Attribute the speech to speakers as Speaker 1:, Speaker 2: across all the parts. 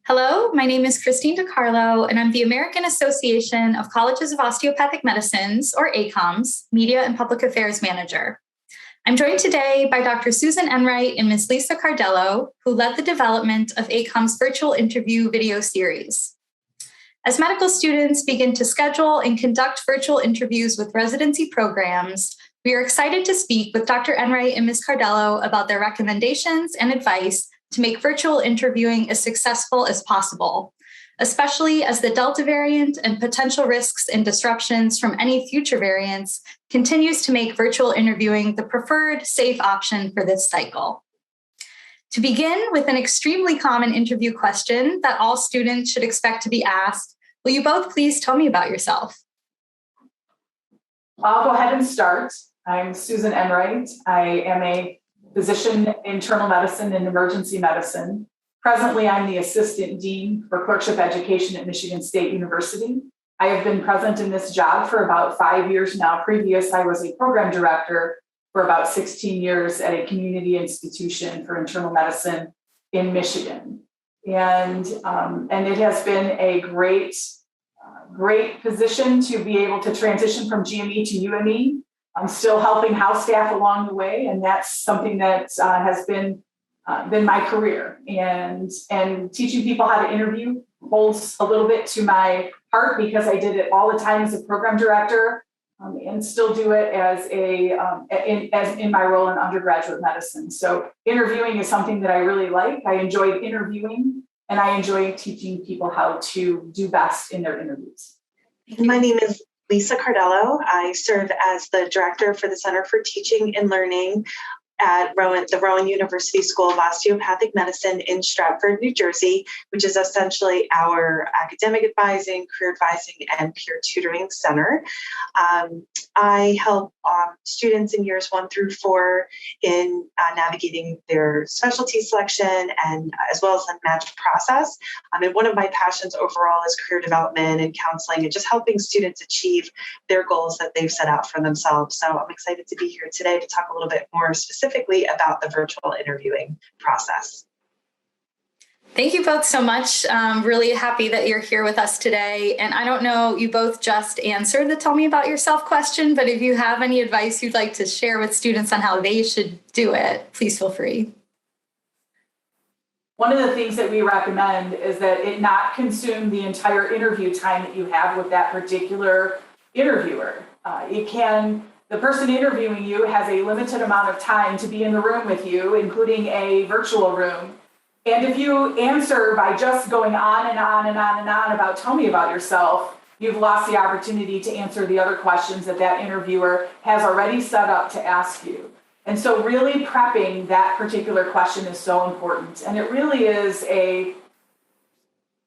Speaker 1: Hello, my name is Christine DiCarlo, and I'm the American Association of Colleges of Osteopathic Medicines, or AACOM's, Media and Public Affairs Manager. I'm joined today by Dr. Susan Enright and Ms. Lisa Cardello, who led the development of AACOM's virtual interview video series. As medical students begin to schedule and conduct virtual interviews with residency programs, we are excited to speak with Dr. Enright and Ms. Cardello about their recommendations and advice to make virtual interviewing as successful as possible, especially as the Delta variant and potential risks and disruptions from any future variants continues to make virtual interviewing the preferred safe option for this cycle. To begin with an extremely common interview question that all students should expect to be asked, will you both please tell me about yourself?
Speaker 2: I'll go ahead and start. I'm Susan Enright. I am a physician in internal medicine and emergency medicine. Presently, I'm the Assistant Dean for Clerkship Education at Michigan State University. I have been present in this job for about 5 years now. Previous, I was a program director for about 16 years at a community institution for internal medicine in Michigan. And it has been a great position to be able to transition from GME to UME. I'm still helping house staff along the way, and that's something that has been my career. And teaching people how to interview holds a little bit to my heart because I did it all the time as a program director, and still do it as in my role in undergraduate medicine. So interviewing is something that I really like. I enjoy interviewing, and I enjoy teaching people how to do best in their interviews.
Speaker 3: My name is Lisa Cardello. I serve as the director for the Center for Teaching and Learning at the Rowan University School of Osteopathic Medicine in Stratford, New Jersey, which is essentially our academic advising, career advising, and peer tutoring center. I help students in years 1 through 4 in navigating their specialty selection and as well as the match process. And one of my passions overall is career development and counseling and just helping students achieve their goals that they've set out for themselves. So I'm excited to be here today to talk a little bit more specifically about the virtual interviewing process.
Speaker 1: Thank you both so much. I'm really happy that you're here with us today. And I don't know, you both just answered the tell me about yourself question, but if you have any advice you'd like to share with students on how they should do it, please feel free.
Speaker 2: One of the things that we recommend is that it not consume the entire interview time that you have with that particular interviewer. The person interviewing you has a limited amount of time to be in the room with you, including a virtual room. And if you answer by just going on and on and on and on about tell me about yourself, you've lost the opportunity to answer the other questions that interviewer has already set up to ask you. And so really prepping that particular question is so important. And it really is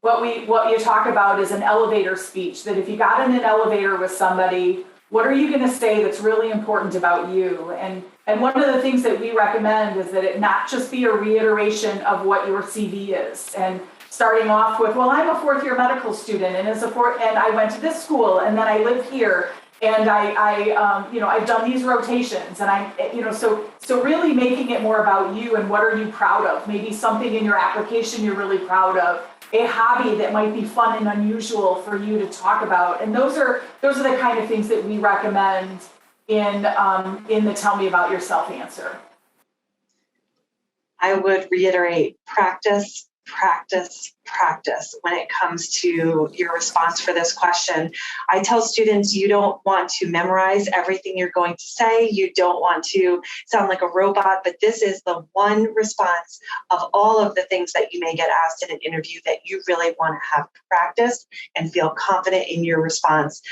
Speaker 2: what you talk about is an elevator speech, that if you got in an elevator with somebody, what are you going to say that's really important about you? And one of the things that we recommend is that it not just be a reiteration of what your CV is. And starting off with, well, I'm a 4th-year medical student, and and I went to this school, and then I live here, and I've done these rotations, and so really making it more about you and what are you proud of? Maybe something in your application you're really proud of. A hobby that might be fun and unusual for you to talk about. And those are the kind of things that we recommend in the tell me about yourself answer.
Speaker 3: I would reiterate practice when it comes to your response for this question. I tell students you don't want to memorize everything you're going to say. You don't want to sound like a robot, but this is the one response of all of the things that you may get asked in an interview that you really want to have practiced and feel confident in your response.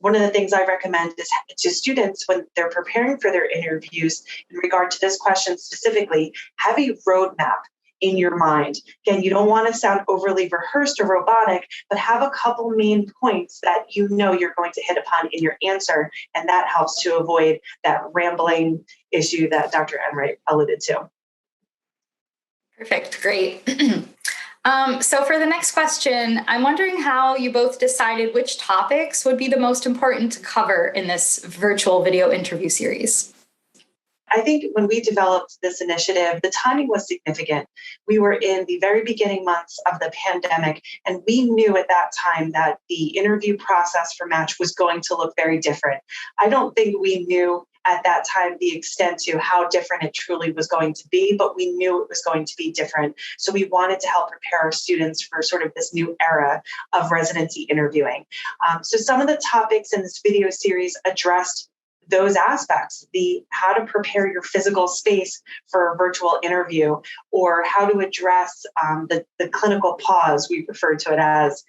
Speaker 3: One of the things I recommend is to students when they're preparing for their interviews in regard to this question specifically, have a roadmap in your mind. Again, you don't want to sound overly rehearsed or robotic, but have a couple main points that you know you're going to hit upon in your answer, and that helps to avoid that rambling issue that Dr. Enright alluded to.
Speaker 1: Perfect, great. So for the next question, I'm wondering how you both decided which topics would be the most important to cover in this virtual video interview series.
Speaker 3: I think when we developed this initiative, the timing was significant. We were in the very beginning months of the pandemic, and we knew at that time that the interview process for Match was going to look very different. I don't think we knew at that time the extent to how different it truly was going to be, but we knew it was going to be different. So we wanted to help prepare our students for sort of this new era of residency interviewing. So some of the topics in this video series addressed those aspects, the how to prepare your physical space for a virtual interview, or how to address the clinical pause, we refer to it as,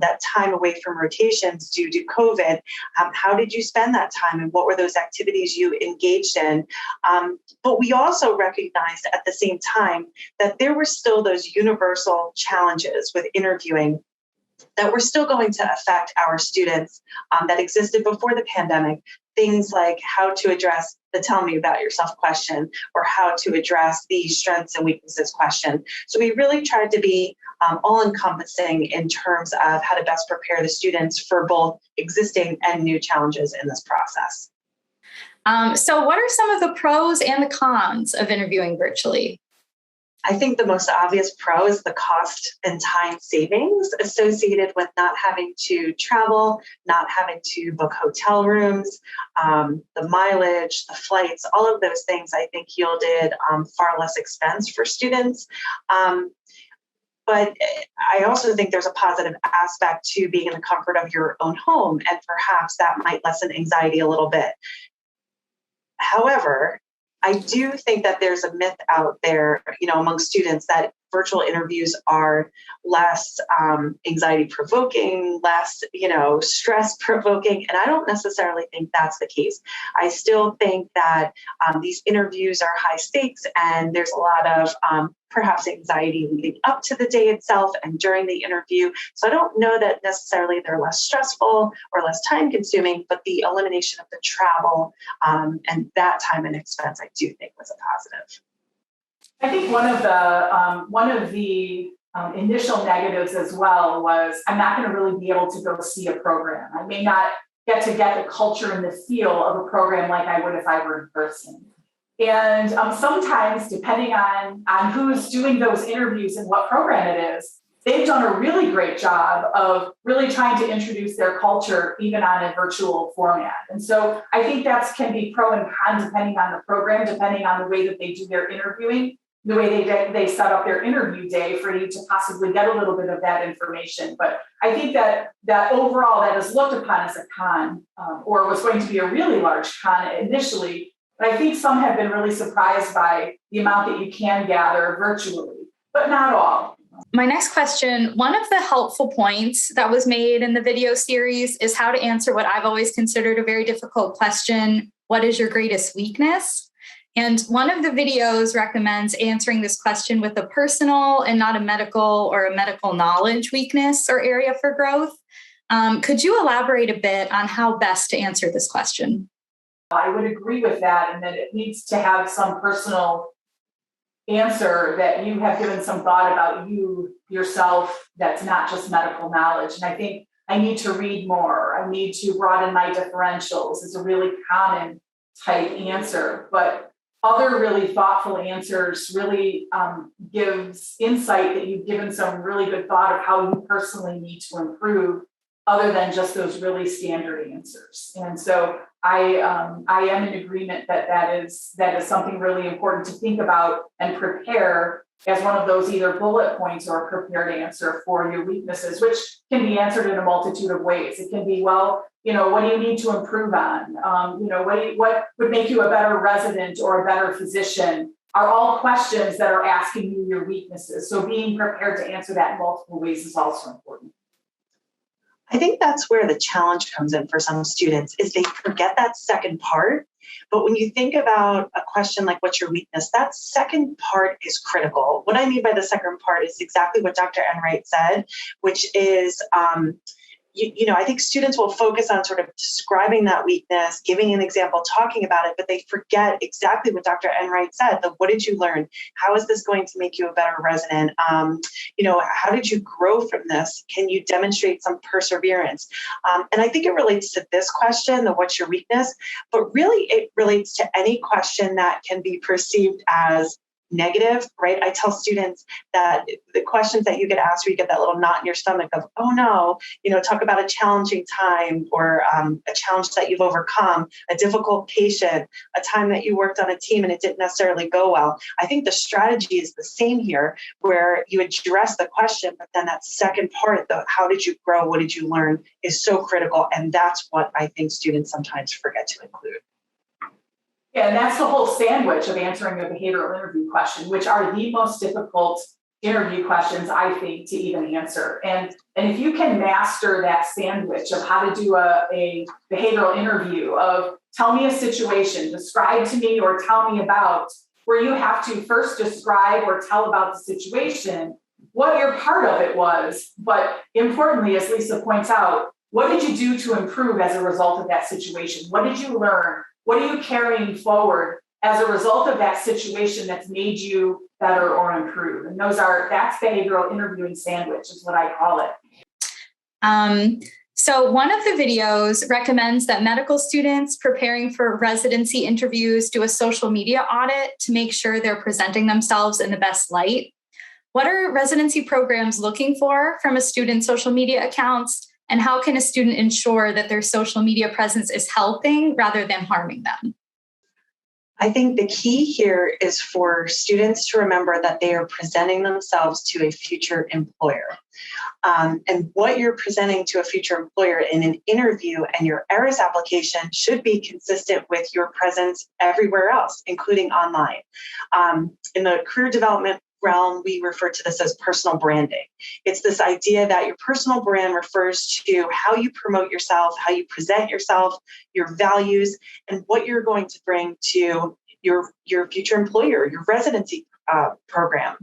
Speaker 3: that time away from rotations due to COVID. How did you spend that time, and what were those activities you engaged in? But we also recognized at the same time that there were still those universal challenges with interviewing that were still going to affect our students that existed before the pandemic. Things like how to address the tell me about yourself question, or how to address the strengths and weaknesses question. So we really tried to be all encompassing in terms of how to best prepare the students for both existing and new challenges in this process.
Speaker 1: So what are some of the pros and the cons of interviewing virtually?
Speaker 3: I think the most obvious pro is the cost and time savings associated with not having to travel, not having to book hotel rooms, the mileage, the flights, all of those things I think yielded far less expense for students. But I also think there's a positive aspect to being in the comfort of your own home, and perhaps that might lessen anxiety a little bit. However, I do think that there's a myth out there, among students that virtual interviews are less anxiety provoking, less, stress provoking. And I don't necessarily think that's the case. I still think that these interviews are high stakes, and there's a lot of perhaps anxiety leading up to the day itself and during the interview. So I don't know that necessarily they're less stressful or less time consuming, but the elimination of the travel and that time and expense, I do think was a positive.
Speaker 2: I think one of the initial negatives as well was I'm not going to really be able to go see a program. I may not get the culture and the feel of a program like I would if I were in person. And sometimes, depending on who's doing those interviews and what program it is, they've done a really great job of really trying to introduce their culture even on a virtual format. And so I think that can be pro and con depending on the program, depending on the way that they do their interviewing, the way they set up their interview day for you to possibly get a little bit of that information. But I think that overall that is looked upon as a con, or was going to be a really large con initially. But I think some have been really surprised by the amount that you can gather virtually, but not all.
Speaker 1: My next question, one of the helpful points that was made in the video series is how to answer what I've always considered a very difficult question: what is your greatest weakness? And one of the videos recommends answering this question with a personal and not a medical or a medical knowledge weakness or area for growth. Could you elaborate a bit on how best to answer this question?
Speaker 2: I would agree with that, and that it needs to have some personal answer that you have given some thought about yourself that's not just medical knowledge. And I think I need to read more. I need to broaden my differentials. It's a really common type answer, but other really thoughtful answers really gives insight that you've given some really good thought of how you personally need to improve, other than just those really standard answers. And so I am in agreement that is something really important to think about and prepare as one of those either bullet points or a prepared answer for your weaknesses, which can be answered in a multitude of ways. It can be, what do you need to improve on? What would make you a better resident or a better physician? Are all questions that are asking you your weaknesses. So being prepared to answer that in multiple ways is also important.
Speaker 3: I think that's where the challenge comes in for some students, is they forget that second part. But when you think about a question like what's your weakness, that second part is critical. What I mean by the second part is exactly what Dr. Enright said, which is I think students will focus on sort of describing that weakness, giving an example, talking about it, but they forget exactly what Dr. Enright said. What did you learn? How is this going to make you a better resident? How did you grow from this? Can you demonstrate some perseverance? And I think it relates to this question, the what's your weakness, but really it relates to any question that can be perceived as negative, right? I tell students that the questions that you get asked where you get that little knot in your stomach of, oh no, talk about a challenging time or a challenge that you've overcome, a difficult patient, a time that you worked on a team and it didn't necessarily go well. I think the strategy is the same here, where you address the question, but then that second part, the how did you grow, what did you learn, is so critical. And that's what I think students sometimes forget to include.
Speaker 2: Yeah, and that's the whole sandwich of answering a behavioral interview question, which are the most difficult interview questions, I think, to even answer. And if you can master that sandwich of how to do a behavioral interview of tell me a situation, describe to me or tell me about, where you have to first describe or tell about the situation, what your part of it was, but importantly, as Lisa points out, what did you do to improve as a result of that situation? What did you learn? What are you carrying forward as a result of that situation that's made you better or improve? And that's behavioral interviewing sandwich is what I call it.
Speaker 1: So one of the videos recommends that medical students preparing for residency interviews do a social media audit to make sure they're presenting themselves in the best light. What are residency programs looking for from a student's social media accounts? And how can a student ensure that their social media presence is helping rather than harming them?
Speaker 3: I think the key here is for students to remember that they are presenting themselves to a future employer. And what you're presenting to a future employer in an interview and your ERIS application should be consistent with your presence everywhere else, including online. In the career development realm, we refer to this as personal branding. It's this idea that your personal brand refers to how you promote yourself, how you present yourself, your values, and what you're going to bring to your future employer, your residency program.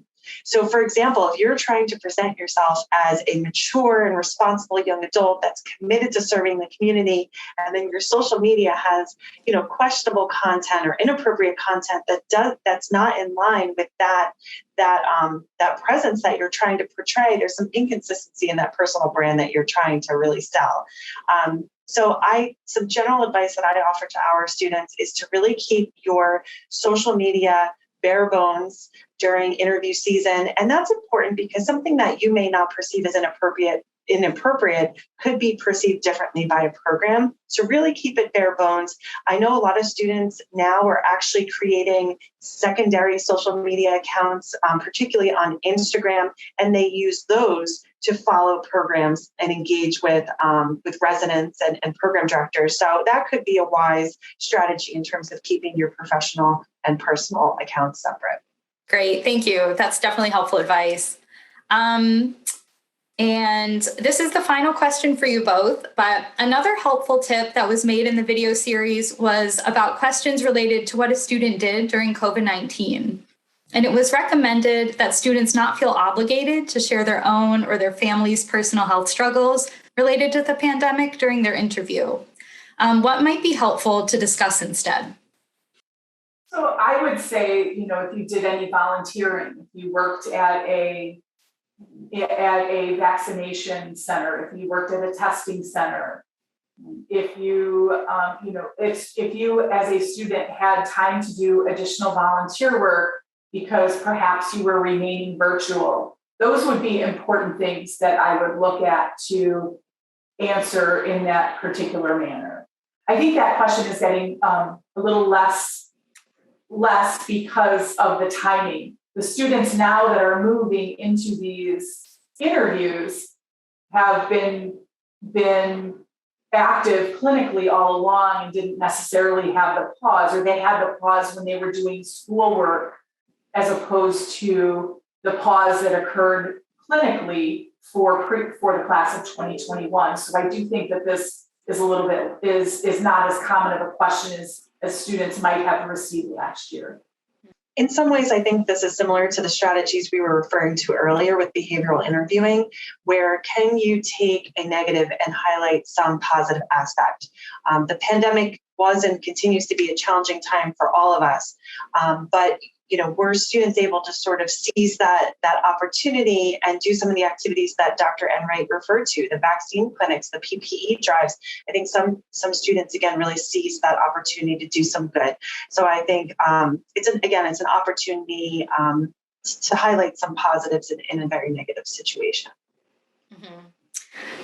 Speaker 3: So, for example, if you're trying to present yourself as a mature and responsible young adult that's committed to serving the community, and then your social media has, questionable content or inappropriate content that's not in line with that presence that you're trying to portray, there's some inconsistency in that personal brand that you're trying to really sell. So some general advice that I offer to our students is to really keep your social media bare bones during interview season. And that's important because something that you may not perceive as inappropriate could be perceived differently by a program. So really keep it bare bones. I know a lot of students now are actually creating secondary social media accounts, particularly on Instagram, and they use those to follow programs and engage with residents and program directors. So that could be a wise strategy in terms of keeping your professional and personal accounts separate.
Speaker 1: Great, thank you. That's definitely helpful advice. And this is the final question for you both, but another helpful tip that was made in the video series was about questions related to what a student did during COVID-19. And it was recommended that students not feel obligated to share their own or their family's personal health struggles related to the pandemic during their interview. What might be helpful to discuss instead?
Speaker 2: So I would say, if you did any volunteering, if you worked at a vaccination center, if you worked at a testing center, if you, if you as a student had time to do additional volunteer work because perhaps you were remaining virtual, those would be important things that I would look at to answer in that particular manner. I think that question is getting a little less because of the timing. The students now that are moving into these interviews have been active clinically all along and didn't necessarily have the pause, or they had the pause when they were doing schoolwork as opposed to the pause that occurred clinically for the class of 2021. So I do think that this is a little bit is not as common of a question as students might have received last year.
Speaker 3: In some ways, I think this is similar to the strategies we were referring to earlier with behavioral interviewing, where can you take a negative and highlight some positive aspect? The pandemic was and continues to be a challenging time for all of us, but were students able to sort of seize that opportunity and do some of the activities that Dr. Enright referred to, the vaccine clinics, the PPE drives? I think some students, again, really seized that opportunity to do some good. So I think it's an opportunity to highlight some positives in a very negative situation.
Speaker 1: Mm-hmm.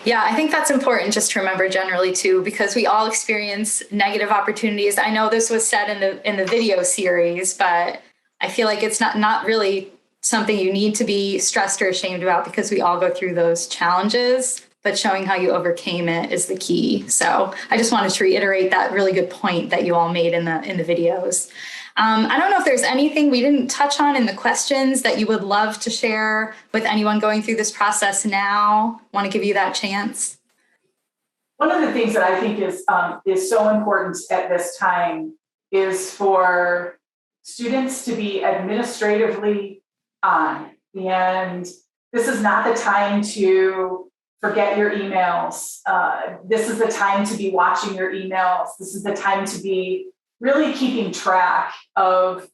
Speaker 1: Yeah, I think that's important just to remember generally too, because we all experience negative opportunities. I know this was said in the video series, but I feel like it's not really something you need to be stressed or ashamed about, because we all go through those challenges, but showing how you overcame it is the key. So I just wanted to reiterate that really good point that you all made in the videos. I don't know if there's anything we didn't touch on in the questions that you would love to share with anyone going through this process now. Want to give you that chance.
Speaker 2: One of the things that I think is so important at this time is for students to be administratively on. And this is not the time to forget your emails. This is the time to be watching your emails. This is the time to be really keeping track of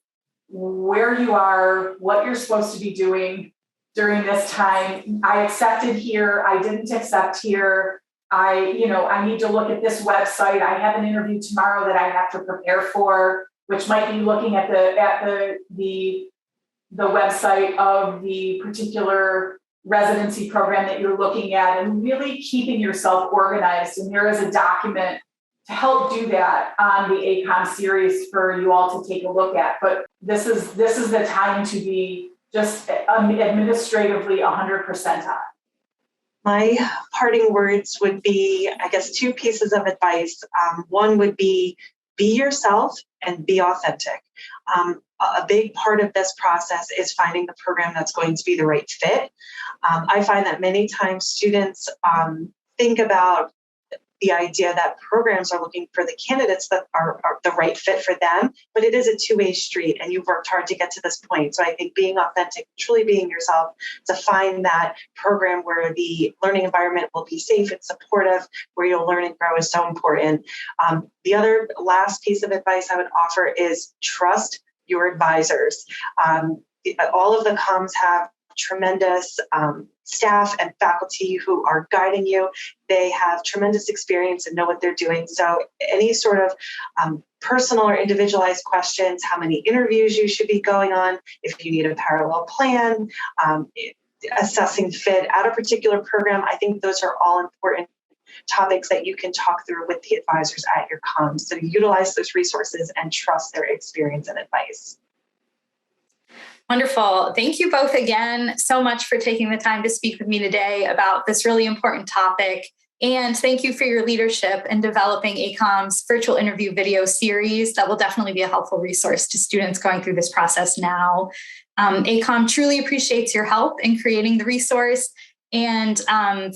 Speaker 2: where you are, what you're supposed to be doing during this time. I accepted here, I didn't accept here. I need to look at this website. I have an interview tomorrow that I have to prepare for, which might be looking at the website of the particular residency program that you're looking at, and really keeping yourself organized. And there is a document to help do that on the AACOM series for you all to take a look at. But this is the time to be just administratively 100% on.
Speaker 3: My parting words would be, I guess, two pieces of advice. One would be yourself and be authentic. A big part of this process is finding the program that's going to be the right fit. I find that many times students think about the idea that programs are looking for the candidates that are the right fit for them, but it is a two-way street, and you've worked hard to get to this point. So I think being authentic, truly being yourself, to find that program where the learning environment will be safe and supportive, where you'll learn and grow, is so important. The other last piece of advice I would offer is trust your advisors. All of the comms have tremendous staff and faculty who are guiding you. They have tremendous experience and know what they're doing. So any sort of personal or individualized questions, how many interviews you should be going on, if you need a parallel plan, assessing fit at a particular program, I think those are all important topics that you can talk through with the advisors at your comms. So utilize those resources and trust their experience and advice.
Speaker 1: Wonderful. Thank you both again so much for taking the time to speak with me today about this really important topic. And thank you for your leadership in developing AACOM's virtual interview video series that will definitely be a helpful resource to students going through this process now. AACOM truly appreciates your help in creating the resource, and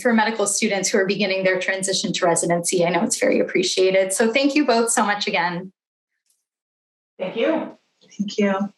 Speaker 1: for medical students who are beginning their transition to residency, I know it's very appreciated. So thank you both so much again.
Speaker 2: Thank you.
Speaker 3: Thank you.